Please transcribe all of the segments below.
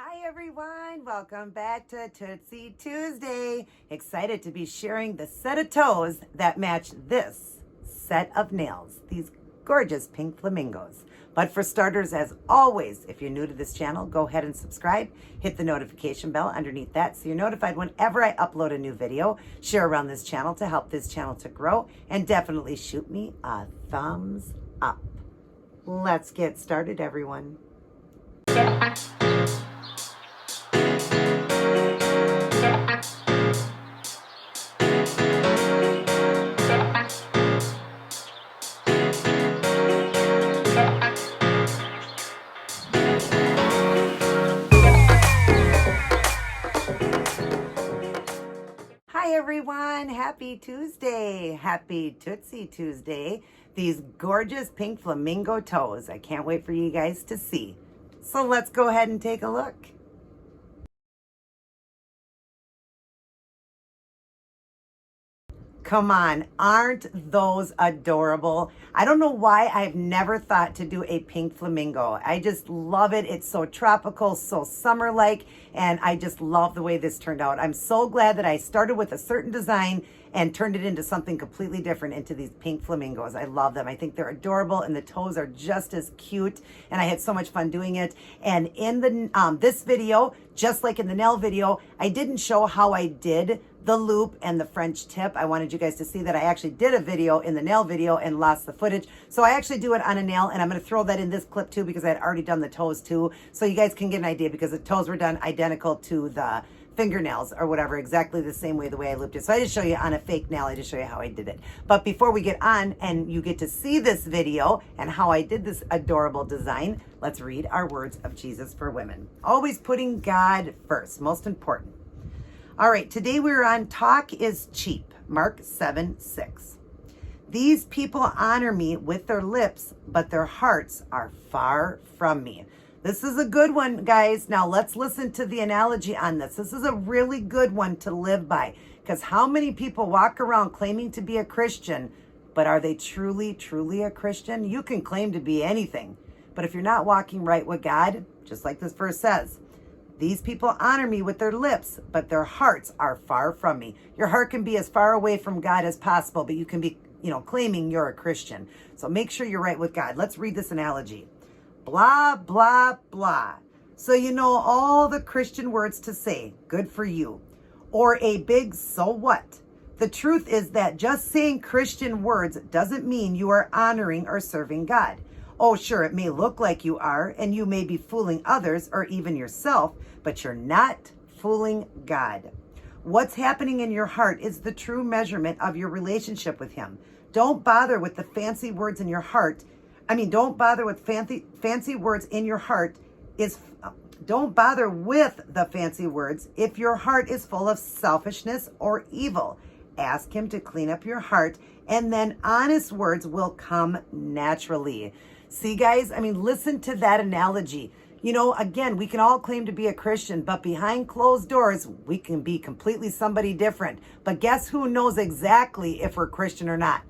Hi everyone, welcome back to Tootsie Tuesday. Excited to be sharing the set of toes that match this set of nails, these gorgeous pink flamingos. But for starters, as always, if you're new to this channel, go ahead and subscribe. Hit the notification bell underneath that so you're notified whenever I upload a new video. Share around this channel to help this channel to grow, and definitely shoot me a thumbs up. Let's get started, everyone. Hi everyone, happy Tuesday, happy Tootsie Tuesday. These gorgeous pink flamingo toes. I can't wait for you guys to see. So let's go ahead and take a look. Come on, aren't those adorable? I don't know why I've never thought to do a pink flamingo. I just love it. It's so tropical, so summer-like, and I just love the way this turned out. I'm so glad that I started with a certain design and turned it into something completely different, into these pink flamingos. I love them. I think they're adorable, and the toes are just as cute, and I had so much fun doing it. And in the this video, just like in the nail video, I didn't show how I did the loop and the French tip. I wanted you guys to see that I actually did a video in the nail video and lost the footage. So I actually do it on a nail, and I'm going to throw that in this clip too because I had already done the toes too. So you guys can get an idea because the toes were done identical to the fingernails or whatever, exactly the same way, the way I looped it. So I just show you on a fake nail. I just show you how I did it. But before we get on and you get to see this video and how I did this adorable design, let's read our words of Jesus for women. Always putting God first, most important. All right, today we're on Talk is Cheap, Mark 7:6. These people honor me with their lips, but their hearts are far from me. This is a good one, guys. Now let's listen to the analogy on this. This is a really good one to live by, because how many people walk around claiming to be a Christian, but are they truly, truly a Christian? You can claim to be anything, but if you're not walking right with God, just like this verse says, these people honor me with their lips, but their hearts are far from me. Your heart can be as far away from God as possible, but you can be, claiming you're a Christian. So make sure you're right with God. Let's read this analogy. Blah, blah, blah. So you know all the Christian words to say, good for you. Or a big so what. The truth is that just saying Christian words doesn't mean you are honoring or serving God. Oh, sure, it may look like you are, and you may be fooling others or even yourself, but you're not fooling God. What's happening in your heart is the true measurement of your relationship with Him. Don't bother with the fancy words in your heart. Don't bother with fancy words in your heart. Don't bother with the fancy words if your heart is full of selfishness or evil. Ask Him to clean up your heart, and then honest words will come naturally. See, guys, listen to that analogy. Again, we can all claim to be a Christian, but behind closed doors, we can be completely somebody different. But guess who knows exactly if we're Christian or not?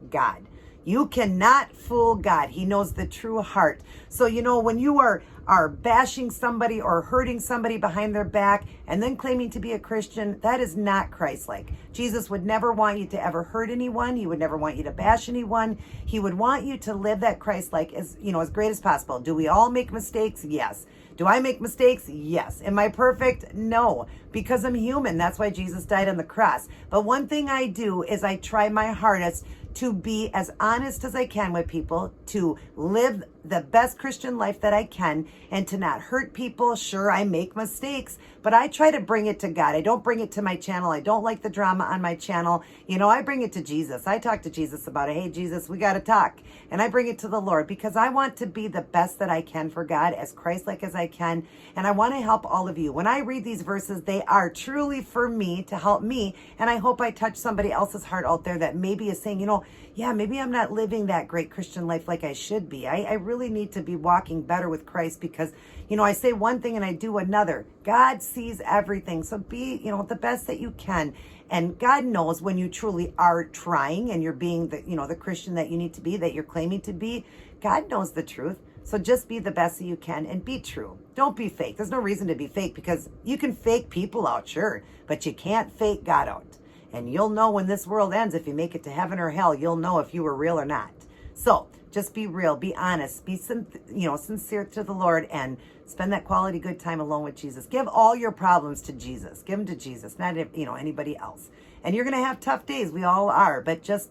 God. You cannot fool God. He knows the true heart. So, when you are bashing somebody or hurting somebody behind their back and then claiming to be a Christian, that is not Christ-like. Jesus would never want you to ever hurt anyone. He would never want you to bash anyone. He would want you to live that Christ-like as great as possible. Do we all make mistakes? Yes. Do I make mistakes? Yes. Am I perfect? No, because I'm human. That's why Jesus died on the cross. But one thing I do is I try my hardest to be as honest as I can with people, to live the best Christian life that I can, and to not hurt people. Sure, I make mistakes, but I try to bring it to God. I don't bring it to my channel. I don't like the drama on my channel. I bring it to Jesus. I talk to Jesus about it. Hey, Jesus, we got to talk. And I bring it to the Lord because I want to be the best that I can for God, as Christ-like as I can. And I want to help all of you. When I read these verses, they are truly for me, to help me. And I hope I touch somebody else's heart out there that maybe is saying, yeah, maybe I'm not living that great Christian life like I should be. I really need to be walking better with Christ because, I say one thing and I do another. God sees everything. So be, the best that you can. And God knows when you truly are trying and you're being the Christian that you need to be, that you're claiming to be. God knows the truth. So just be the best that you can and be true. Don't be fake. There's no reason to be fake because you can fake people out, sure, but you can't fake God out. And you'll know when this world ends, if you make it to heaven or hell, you'll know if you were real or not. So just be real, be honest, be sincere to the Lord, and spend that quality good time alone with Jesus. Give all your problems to Jesus. Give them to Jesus, not anybody else. And you're going to have tough days. We all are. But just,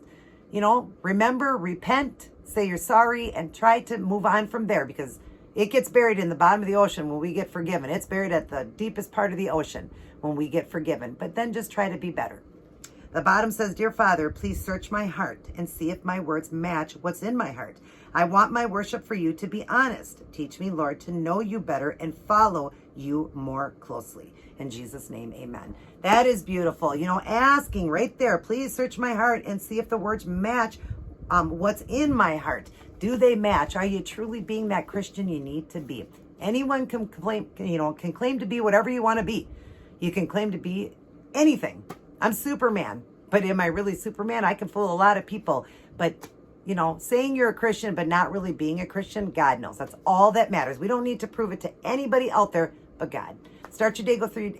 remember, repent, say you're sorry, and try to move on from there, because it gets buried in the bottom of the ocean when we get forgiven. It's buried at the deepest part of the ocean when we get forgiven. But then just try to be better. The bottom says, Dear Father, please search my heart and see if my words match what's in my heart. I want my worship for you to be honest. Teach me, Lord, to know you better and follow you more closely. In Jesus' name, amen. That is beautiful. Asking right there, please search my heart and see if the words match what's in my heart. Do they match? Are you truly being that Christian you need to be? Anyone can claim to be whatever you want to be. You can claim to be anything. I'm Superman, but am I really Superman? I can fool a lot of people. But, saying you're a Christian but not really being a Christian, God knows. That's all that matters. We don't need to prove it to anybody out there but God. Start your day, go through your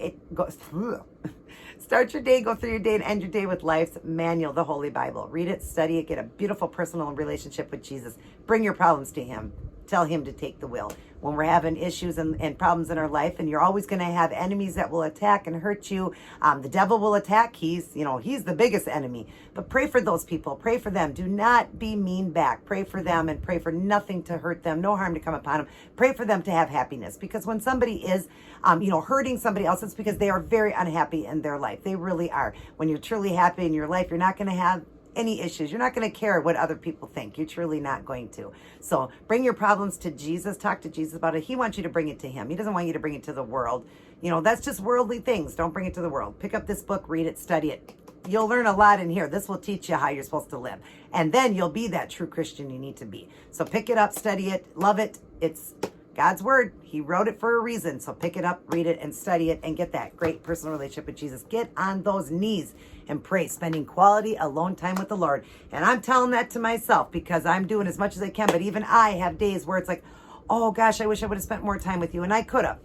day, and end your day with life's manual, the Holy Bible. Read it, study it, get a beautiful personal relationship with Jesus. Bring your problems to him. Tell him to take the wheel. When we're having issues and problems in our life, and you're always going to have enemies that will attack and hurt you. The devil will attack. He's the biggest enemy. But pray for those people. Pray for them. Do not be mean back. Pray for them and pray for nothing to hurt them, no harm to come upon them. Pray for them to have happiness, because when somebody is, hurting somebody else, it's because they are very unhappy in their life. They really are. When you're truly happy in your life, you're not going to have any issues. You're not going to care what other people think. You're truly not going to. So bring your problems to Jesus. Talk to Jesus about it. He wants you to bring it to him. He doesn't want you to bring it to the world. That's just worldly things. Don't bring it to the world. Pick up this book, read it, study it. You'll learn a lot in here. This will teach you how you're supposed to live. And then you'll be that true Christian you need to be. So pick it up, study it, love it. It's God's word. He wrote it for a reason. So pick it up, read it, and study it, and get that great personal relationship with Jesus. Get on those knees and pray, spending quality alone time with the Lord. And I'm telling that to myself because I'm doing as much as I can. But even I have days where it's like, oh gosh, I wish I would have spent more time with you. And I could have.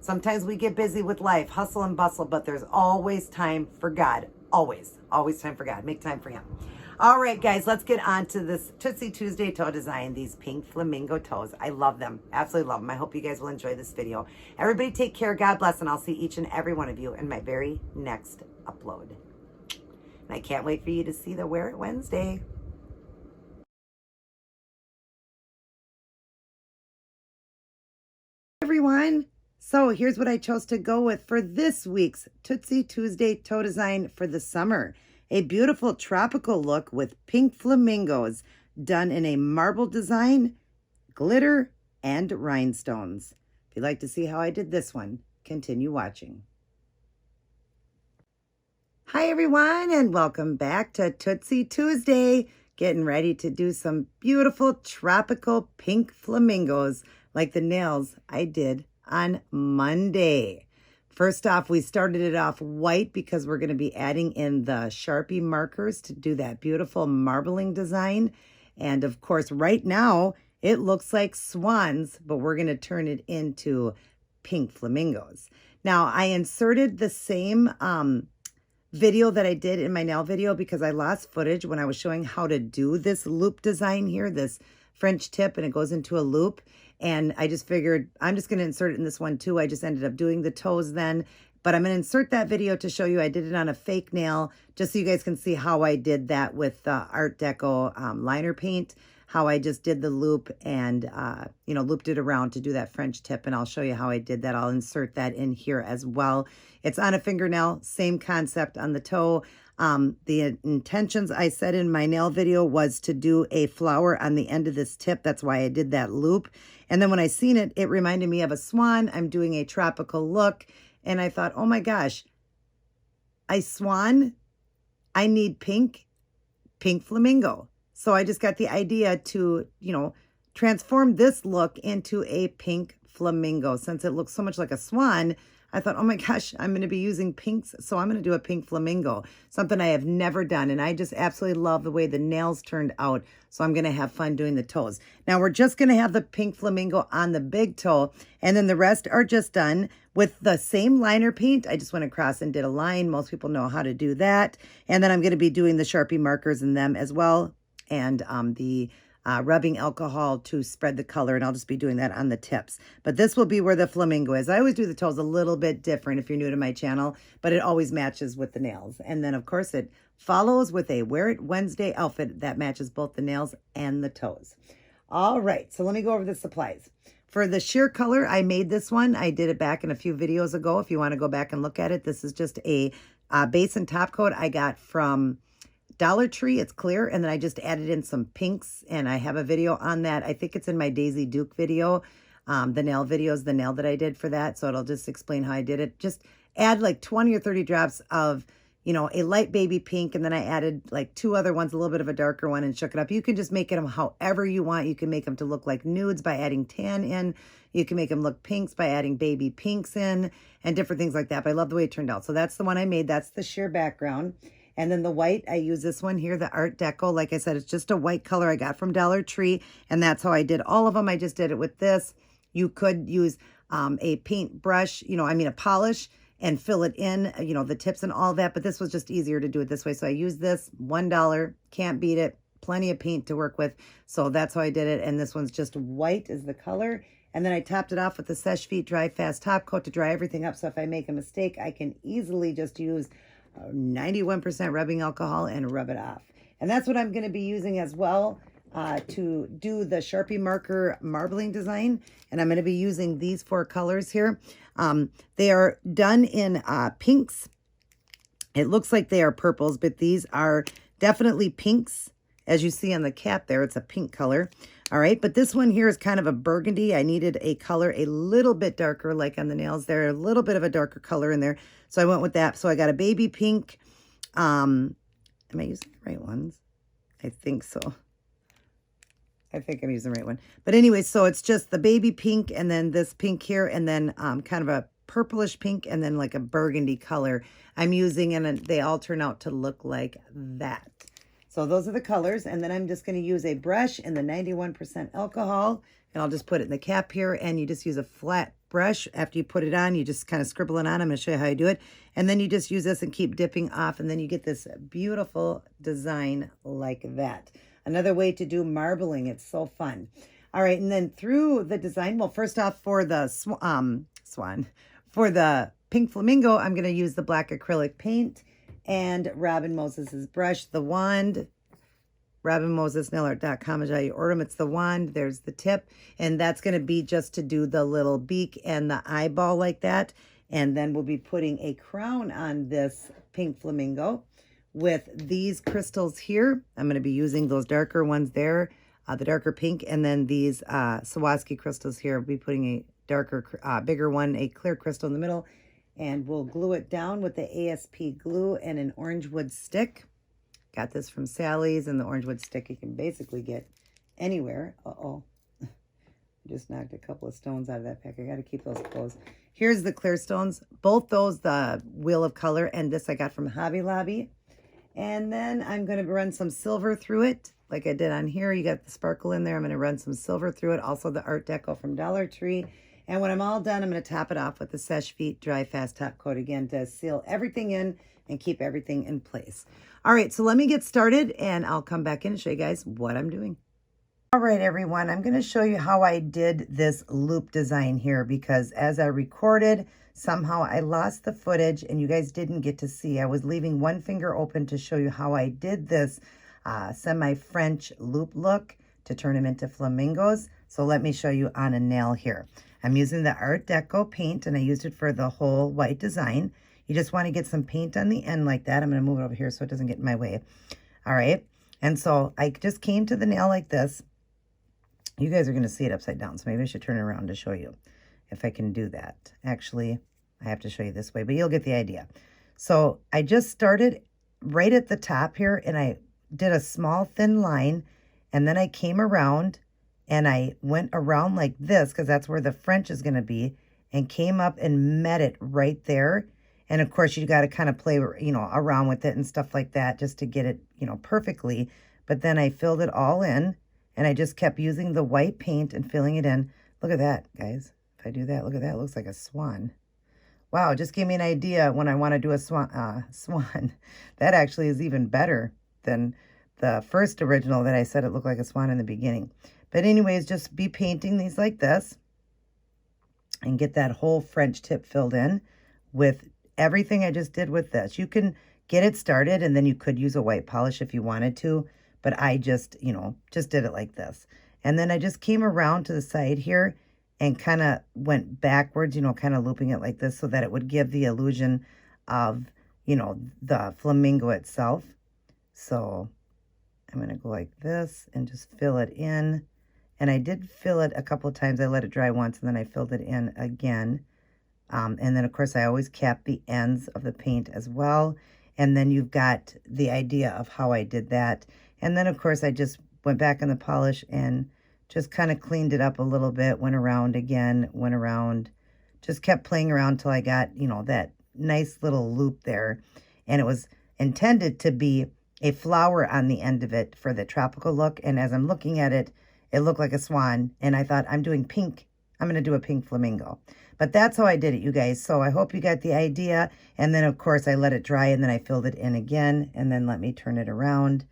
Sometimes we get busy with life, hustle and bustle, but there's always time for God. Always time for God. Make time for him. All right, guys, let's get on to this Tootsie Tuesday toe design, these pink flamingo toes. I love them. Absolutely love them. I hope you guys will enjoy this video. Everybody take care. God bless, and I'll see each and every one of you in my very next upload. And I can't wait for you to see the Wear It Wednesday. Everyone. So here's what I chose to go with for this week's Tootsie Tuesday toe design for the summer. A beautiful tropical look with pink flamingos done in a marble design, glitter, and rhinestones. If you'd like to see how I did this one, continue watching. Hi everyone, and welcome back to Tootsie Tuesday. Getting ready to do some beautiful tropical pink flamingos like the nails I did on Monday. First off, we started it off white because we're going to be adding in the Sharpie markers to do that beautiful marbling design. And of course, right now, it looks like swans, but we're going to turn it into pink flamingos. Now, I inserted the same video that I did in my nail video because I lost footage when I was showing how to do this loop design here, this French tip, and it goes into a loop. And I just figured I'm just going to insert it in this one too. I just ended up doing the toes then. But I'm going to insert that video to show you I did it on a fake nail, just so you guys can see how I did that with the Art Deco liner paint, how I just did the loop and, looped it around to do that French tip. And I'll show you how I did that. I'll insert that in here as well. It's on a fingernail, same concept on the toe. The intentions I said in my nail video was to do a flower on the end of this tip. That's why I did that loop. And then when I seen it, it reminded me of a swan. I'm doing a tropical look. And I thought, oh my gosh, I need pink flamingo. So I just got the idea to, transform this look into a pink flamingo. Since it looks so much like a swan, I thought, oh my gosh, I'm going to be using pinks. So I'm going to do a pink flamingo, something I have never done. And I just absolutely love the way the nails turned out. So I'm going to have fun doing the toes. Now we're just going to have the pink flamingo on the big toe. And then the rest are just done with the same liner paint. I just went across and did a line. Most people know how to do that. And then I'm going to be doing the Sharpie markers in them as well. And the rubbing alcohol to spread the color, and I'll just be doing that on the tips. But this will be where the flamingo is. I always do the toes a little bit different if you're new to my channel, but it always matches with the nails. And then, of course, it follows with a Wear It Wednesday outfit that matches both the nails and the toes. All right, so let me go over the supplies. For the sheer color, I made this one. I did it back in a few videos ago. If you want to go back and look at it, this is just a base and top coat I got from Dollar Tree. It's clear, and then I just added in some pinks, and I have a video on that. I think it's in my Daisy Duke video, the nail videos, the nail that I did for that, so it'll just explain how I did it. Just add like 20 or 30 drops of, you know, a light baby pink, and then I added like 2 other ones, a little bit of a darker one, and shook it up. You can just make them however you want. You can make them to look like nudes by adding tan in. You can make them look pinks by adding baby pinks in, and different things like that. But I love the way it turned out. So that's the one I made. That's the sheer background. And then the white, I use this one here, the Art Deco. Like I said, it's just a white color I got from Dollar Tree, and that's how I did all of them. I just did it with this. You could use a paint brush, a polish, and fill it in, the tips and all that, but this was just easier to do it this way. So I used this, $1, can't beat it, plenty of paint to work with. So that's how I did it, and this one's just white is the color. And then I topped it off with the Seche Vite Dry Fast Top Coat to dry everything up, so if I make a mistake, I can easily just use 91% rubbing alcohol and rub it off. And that's what I'm going to be using as well to do the Sharpie marker marbling design. And I'm going to be using these 4 colors here. They are done in pinks. It looks like they are purples, but these are definitely pinks. As you see on the cap there, it's a pink color. All right, but this one here is kind of a burgundy. I needed a color a little bit darker, like on the nails there, a little bit of a darker color in there. So I went with that. So I got a baby pink. Am I using the right ones? I think so. I think I'm using the right one. But anyway, so it's just the baby pink and then this pink here and then kind of a purplish pink and then like a burgundy color I'm using, and they all turn out to look like that. So those are the colors, and then I'm just going to use a brush in the 91% alcohol, and I'll just put it in the cap here, and you just use a flat brush. After you put it on, you just kind of scribble it on. I'm going to show you how you do it, and then you just use this and keep dipping off, and then you get this beautiful design like that. Another way to do marbling. It's so fun. All right, and then through the design, well, first off, for the for the pink flamingo, I'm going to use the black acrylic paint and Robin Moses's brush, the wand. RobinMosesNailArt.com is how you order them. It's the wand. There's the tip. And that's going to be just to do the little beak and the eyeball like that. And then we'll be putting a crown on this pink flamingo with these crystals here. I'm going to be using those darker ones there, the darker pink. And then these Swarovski crystals here. We'll be putting a darker, bigger one, a clear crystal in the middle. And we'll glue it down with the ASP glue and an orange wood stick. Got this from Sally's, and the orange wood stick you can basically get anywhere. Uh-oh. Just knocked a couple of stones out of that pack. I got to keep those closed. Here's the clear stones. Both those, the Wheel of Color, and this I got from Hobby Lobby. And then I'm going to run some silver through it, like I did on here. You got the sparkle in there. I'm going to run some silver through it. Also the Art Deco from Dollar Tree. And when I'm all done, I'm going to top it off with the Seche Vite Dry Fast Top Coat again to seal everything in and keep everything in place. All right, so let me get started, and I'll come back in and show you guys what I'm doing. All right, everyone, I'm going to show you how I did this loop design here, because as I recorded, somehow I lost the footage and you guys didn't get to see. I was leaving one finger open to show you how I did this semi-French loop look to turn them into flamingos. So let me show you on a nail here. I'm using the Art Deco paint, and I used it for the whole white design. You just want to get some paint on the end like that. I'm going to move it over here so it doesn't get in my way. All right. And so I just came to the nail like this. You guys are going to see it upside down, so maybe I should turn it around to show you if I can do that. Actually, I have to show you this way, but you'll get the idea. So I just started right at the top here, and I did a small thin line, and then I came around and I went around like this because that's where the French is going to be. and came up and met it right there. And of course, you got to kind of play, you know, around with it and stuff like that just to get it, you know, perfectly. But then I filled it all in, and I just kept using the white paint and filling it in. Look at that, guys. If I do that, look at that. It looks like a swan. Wow, just gave me an idea when I want to do a swan. That actually is even better than the first original that I said it looked like a swan in the beginning. But anyways, just be painting these like this and get that whole French tip filled in with everything I just did with this. You can get it started, and then you could use a white polish if you wanted to, but I just, you know, just did it like this. And then I just came around to the side here and kind of went backwards, you know, kind of looping it like this so that it would give the illusion of, you know, the flamingo itself. So I'm going to go like this and just fill it in. And I did fill it a couple of times. I let it dry once, and then I filled it in again. And then, of course, I always cap the ends of the paint as well. And then you've got the idea of how I did that. And then, of course, I just went back on the polish and just kind of cleaned it up a little bit, went around again, went around, just kept playing around till I got, you know, that nice little loop there. And it was intended to be a flower on the end of it for the tropical look. And as I'm looking at it, it looked like a swan. And I thought, I'm doing pink. I'm going to do a pink flamingo. But that's how I did it, you guys. So I hope you got the idea. And then, of course, I let it dry, and then I filled it in again. And then let me turn it around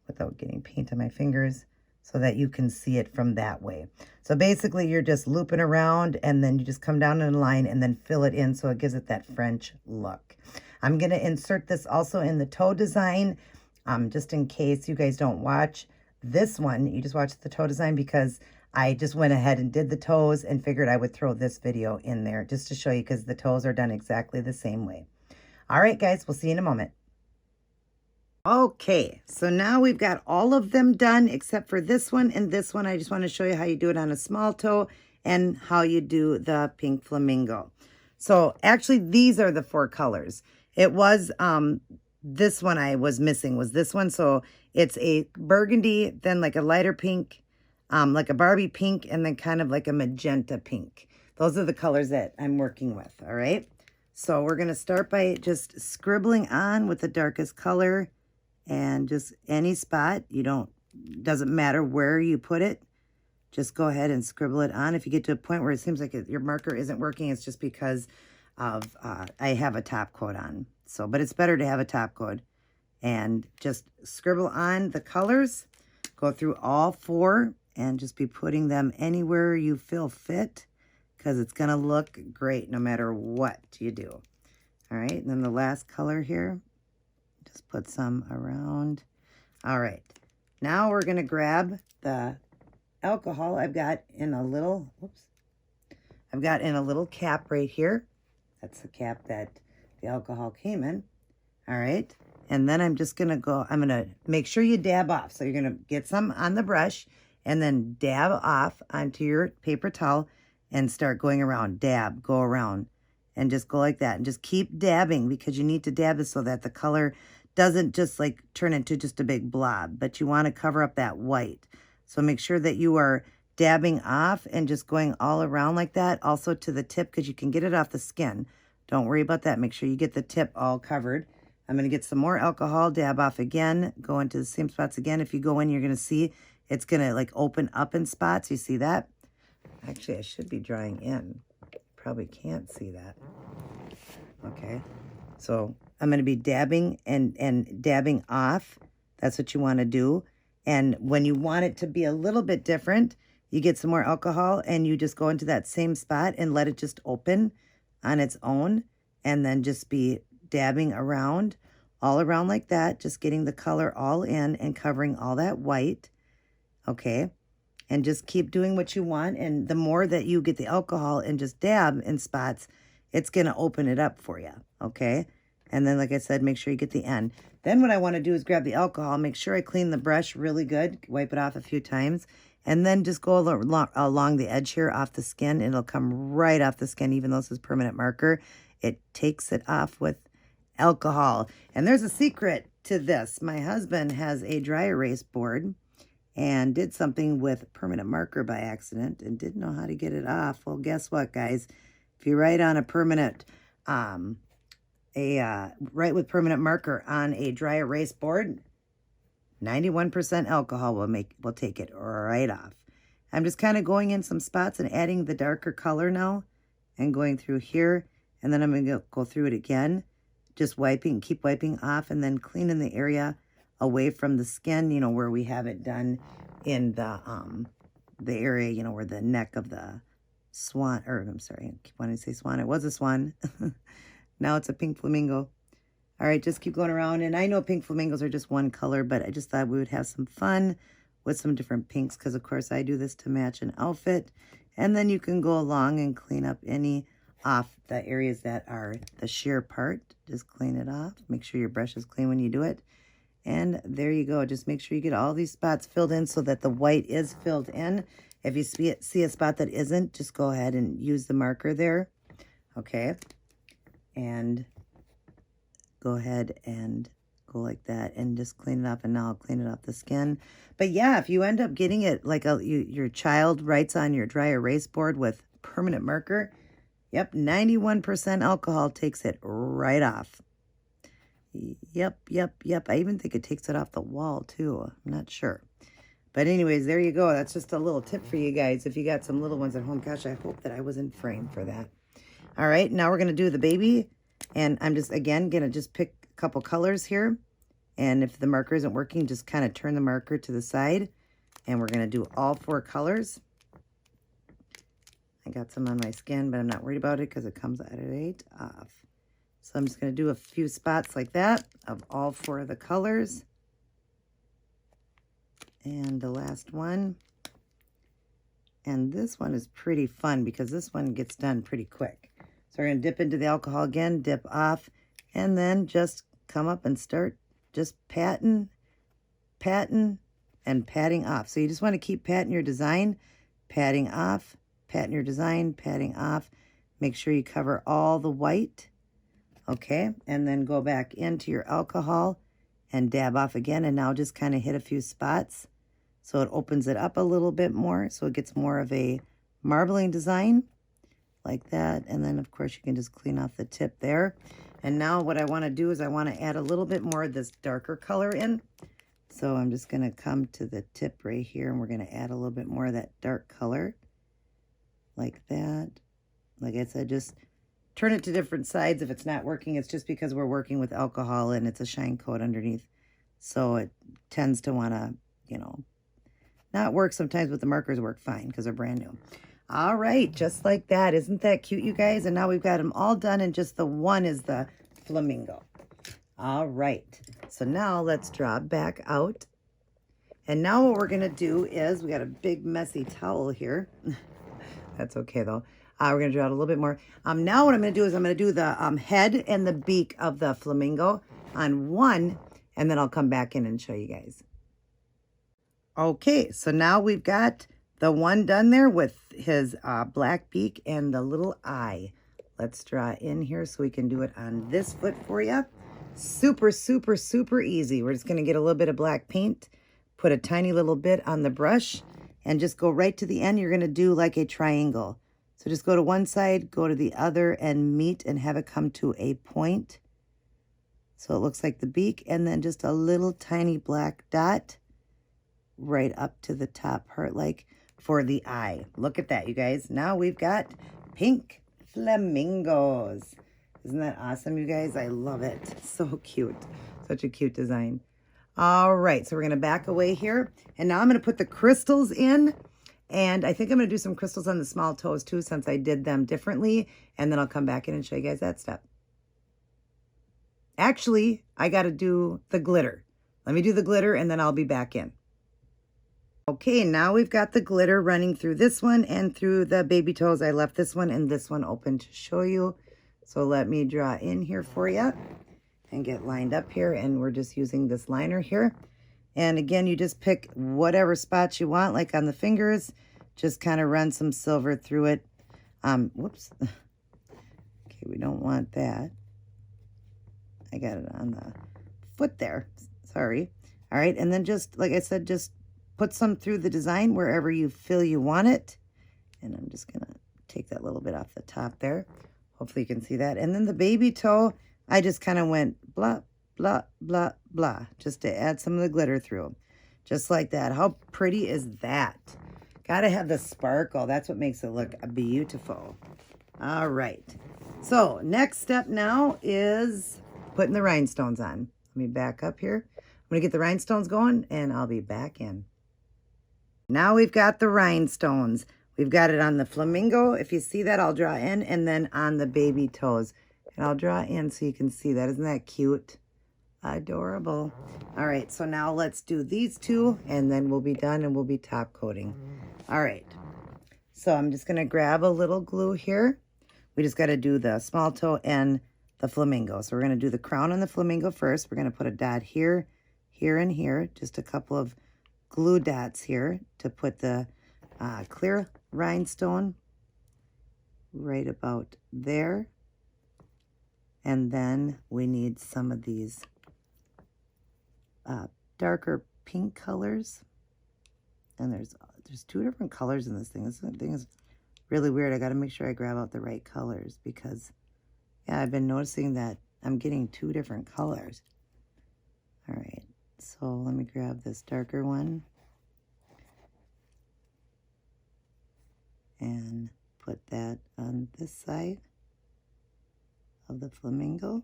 without getting paint on my fingers, so that you can see it from that way. So basically, you're just looping around, and then you just come down in a line and then fill it in so it gives it that French look. I'm going to insert this also in the toe design, just in case you guys don't watch this one. You just watch the toe design, because I just went ahead and did the toes and figured I would throw this video in there just to show you, because the toes are done exactly the same way. All right, guys, we'll see you in a moment. Okay, so now we've got all of them done except for this one and this one. I just want to show you how you do it on a small toe and how you do the pink flamingo. So actually, these are the 4 colors. It was this one I was missing was this one. So it's a burgundy, then like a lighter pink, like a Barbie pink, and then kind of like a magenta pink. Those are the colors that I'm working with, all right? So we're going to start by just scribbling on with the darkest color. And just any spot, doesn't matter where you put it, just go ahead and scribble it on. If you get to a point where it seems like your marker isn't working, it's just because of I have a top coat on. So, but it's better to have a top coat. And just scribble on the colors, go through all 4, and just be putting them anywhere you feel fit, because it's going to look great no matter what you do. All right, and then the last color here. Just put some around. All right. Now we're going to grab the alcohol I've got in a little, I've got in a little cap right here. That's the cap that the alcohol came in. All right. And then I'm just going to go, I'm going to make sure you dab off. So you're going to get some on the brush and then dab off onto your paper towel and start going around. Dab, go around, and just go like that. And just keep dabbing, because you need to dab it so that the color doesn't just like turn into just a big blob, but you want to cover up that white. So make sure that you are dabbing off and just going all around like that. Also to the tip, because you can get it off the skin. Don't worry about that. Make sure you get the tip all covered. I'm going to get some more alcohol, dab off again, go into the same spots again. If you go in, you're going to see it's going to like open up in spots. You see that? Actually, I should be drawing in. Probably can't see that. Okay. So I'm going to be dabbing and dabbing off. That's what you want to do. And when you want it to be a little bit different, you get some more alcohol and you just go into that same spot and let it just open on its own. And then just be dabbing around, all around like that, just getting the color all in and covering all that white. Okay. And just keep doing what you want. And the more that you get the alcohol and just dab in spots, it's going to open it up for you. Okay. And then, like I said, make sure you get the end. Then what I want to do is grab the alcohol, make sure I clean the brush really good, wipe it off a few times, and then just go along the edge here off the skin. It'll come right off the skin, even though this is permanent marker. It takes it off with alcohol. And there's a secret to this. My husband has a dry erase board and did something with permanent marker by accident and didn't know how to get it off. Well, guess what, guys? If If you write on a permanent, write with permanent marker on a dry erase board, 91% alcohol will take it right off. I'm just kind of going in some spots and adding the darker color now and going through here. And then I'm going to go through it again, just wiping, keep wiping off and then cleaning the area away from the skin, you know, where we have it done in the area, you know, where the neck of the swan, or I'm sorry, I keep wanting to say swan. It was a swan. Now it's a pink flamingo. All right, just keep going around. And I know pink flamingos are just one color, but I just thought we would have some fun with some different pinks because, of course, I do this to match an outfit. And then you can go along and clean up any off the areas that are the sheer part. Just clean it off. Make sure your brush is clean when you do it. And there you go. Just make sure you get all these spots filled in so that the white is filled in. If you see a spot that isn't, just go ahead and use the marker there. Okay. And go ahead and go like that and just clean it up. And now I'll clean it off the skin. But yeah, if you end up getting it like your child writes on your dry erase board with permanent marker, yep, 91% alcohol takes it right off. Yep. I even think it takes it off the wall too. I'm not sure. But anyways, there you go. That's just a little tip for you guys. If you got some little ones at home, gosh, I hope that I was in frame for that. All right, now we're going to do the baby. And I'm just, again, going to just pick a couple colors here. And if the marker isn't working, just kind of turn the marker to the side. And we're going to do all 4 colors. I got some on my skin, but I'm not worried about it because it comes right off. So I'm just going to do a few spots like that of all 4 of the colors. And the last one. And this one is pretty fun because this one gets done pretty quick. So we're going to dip into the alcohol again, dip off, and then just come up and start just patting, and patting off. So you just want to keep patting your design, patting off, patting your design, patting off. Make sure you cover all the white. Okay, and then go back into your alcohol and dab off again. And now just kind of hit a few spots so it opens it up a little bit more so it gets more of a marbling design like that. And then, of course, you can just clean off the tip there. And now what I want to do is I want to add a little bit more of this darker color in. So I'm just going to come to the tip right here and we're going to add a little bit more of that dark color like that. Like I said, just turn it to different sides. If it's not working, it's just because we're working with alcohol and it's a shine coat underneath. So it tends to want to, you know, not work sometimes, but the markers work fine because they're brand new. All right, just like that. Isn't that cute, you guys? And now we've got them all done, and just the one is the flamingo. All right, so now let's draw back out. And now what we're going to do is, we got a big messy towel here. That's okay, though. We're going to draw it a little bit more. Now what I'm going to do is I'm going to do the head and the beak of the flamingo on one, and then I'll come back in and show you guys. Okay, so now we've got the one done there with his black beak and the little eye. Let's draw in here so we can do it on this foot for you. Super, super, super easy. We're just going to get a little bit of black paint, put a tiny little bit on the brush, and just go right to the end. You're going to do like a triangle. So just go to one side, go to the other, and meet and have it come to a point. So it looks like the beak, and then just a little tiny black dot right up to the top part like for the eye. Look at that, you guys. Now we've got pink flamingos. Isn't that awesome, you guys? I love it. So cute. Such a cute design. All right, so we're going to back away here. And now I'm going to put the crystals in. And I think I'm going to do some crystals on the small toes too, since I did them differently. And then I'll come back in and show you guys that step. Actually, I got to do the glitter. Let me do the glitter and then I'll be back in. Okay, now we've got the glitter running through this one and through the baby toes. I left this one and this one open to show you. So let me draw in here for you and get lined up here. And we're just using this liner here. And again, you just pick whatever spots you want, like on the fingers. Just kind of run some silver through it. Whoops. Okay, we don't want that. I got it on the foot there. Sorry. All right, and then just, like I said, just put some through the design wherever you feel you want it. And I'm just going to take that little bit off the top there. Hopefully you can see that. And then the baby toe, I just kind of went blah, blah, blah, blah, just to add some of the glitter through. Just like that. How pretty is that? Gotta have the sparkle. That's what makes it look beautiful. All right. So next step now is putting the rhinestones on. Let me back up here. I'm going to get the rhinestones going and I'll be back in. Now we've got the rhinestones. We've got it on the flamingo. If you see that, I'll draw in, and then on the baby toes. And I'll draw in so you can see that. Isn't that cute? Adorable. All right, so now let's do these two, and then we'll be done and we'll be top coating. All right. So I'm just going to grab a little glue here. We just got to do the small toe and the flamingo. So we're going to do the crown on the flamingo first. We're going to put a dot here, here, and here. Just a couple of glue dots here to put the clear rhinestone right about there. And then we need some of these darker pink colors. And there's two different colors in this thing. This thing is really weird. I got to make sure I grab out the right colors because, yeah, I've been noticing that I'm getting two different colors. All right, so let me grab this darker one and put that on this side of the flamingo,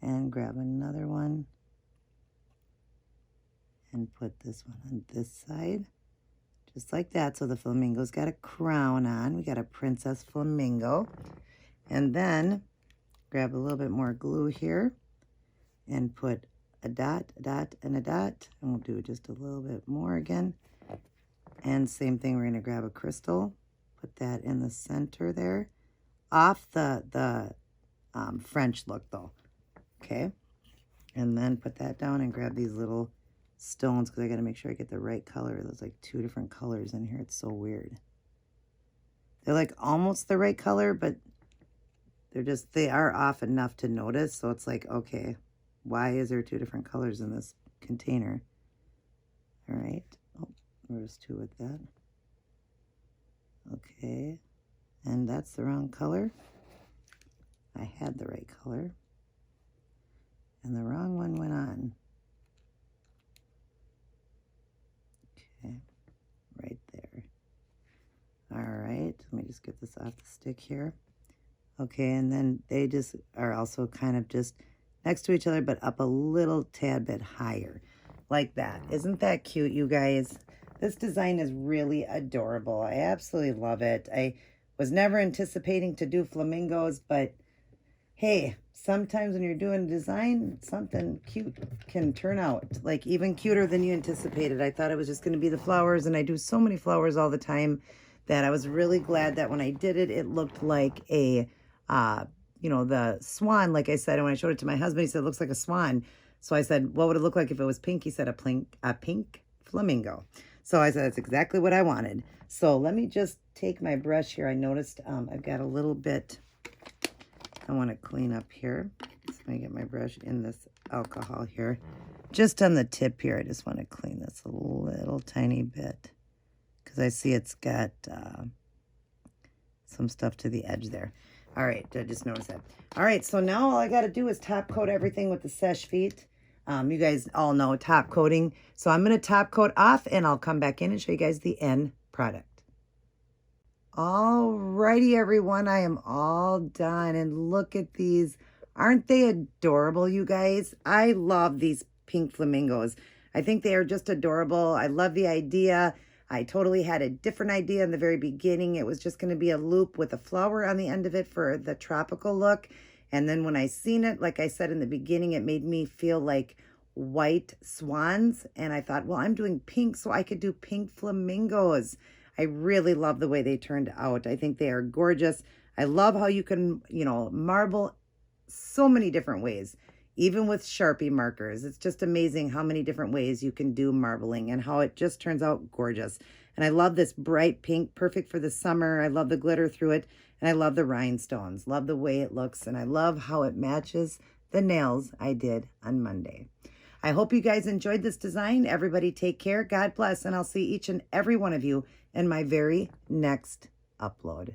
and grab another one and put this one on this side, just like that. So the flamingo's got a crown on. We got a princess flamingo. And then grab a little bit more glue here and put a dot, and a dot. And we'll do just a little bit more again. And same thing, we're going to grab a crystal, put that in the center there. Off the French look though. Okay. And then put that down and grab these little stones because I got to make sure I get the right color. There's like two different colors in here. It's so weird. They're like almost the right color, but they are off enough to notice. So it's like, okay, why is there two different colors in this container? All right. Oh, there's two with that. Okay. And that's the wrong color. I had the right color. And the wrong one went on. Okay, right there. All right, let me just get this off the stick here. Okay, and then they just are also kind of just next to each other, but up a little tad bit higher, like that. Isn't that cute, you guys? This design is really adorable. I absolutely love it. I was never anticipating to do flamingos, but hey, sometimes when you're doing design, something cute can turn out like even cuter than you anticipated. I thought it was just going to be the flowers, and I do so many flowers all the time that I was really glad that when I did it, it looked like a, you know, the swan, like I said. And when I showed it to my husband, he said, it looks like a swan. So I said, what would it look like if it was pink? He said, a pink flamingo. So I said, that's exactly what I wanted. So let me just take my brush here. I noticed I've got a little bit, I want to clean up here. So let me get my brush in this alcohol here. Just on the tip here, I just want to clean this a little tiny bit because I see it's got some stuff to the edge there. All right, I just noticed that. All right, so now all I got to do is top coat everything with the seche vite. You guys all know top coating. So I'm going to top coat off, and I'll come back in and show you guys the end product. Alrighty, everyone, I am all done, and look at these. Aren't they adorable, you guys? I love these pink flamingos. I think they are just adorable. I love the idea. I totally had a different idea in the very beginning. It was just going to be a loop with a flower on the end of it for the tropical look. And then when I seen it, like I said in the beginning, it made me feel like white swans. And I thought, well, I'm doing pink, so I could do pink flamingos. I really love the way they turned out. I think they are gorgeous. I love how you can, you know, marble so many different ways, even with Sharpie markers. It's just amazing how many different ways you can do marbling and how it just turns out gorgeous. And I love this bright pink, perfect for the summer. I love the glitter through it, and I love the rhinestones. Love the way it looks, and I love how it matches the nails I did on Monday. I hope you guys enjoyed this design. Everybody take care. God bless, and I'll see each and every one of you in my very next upload.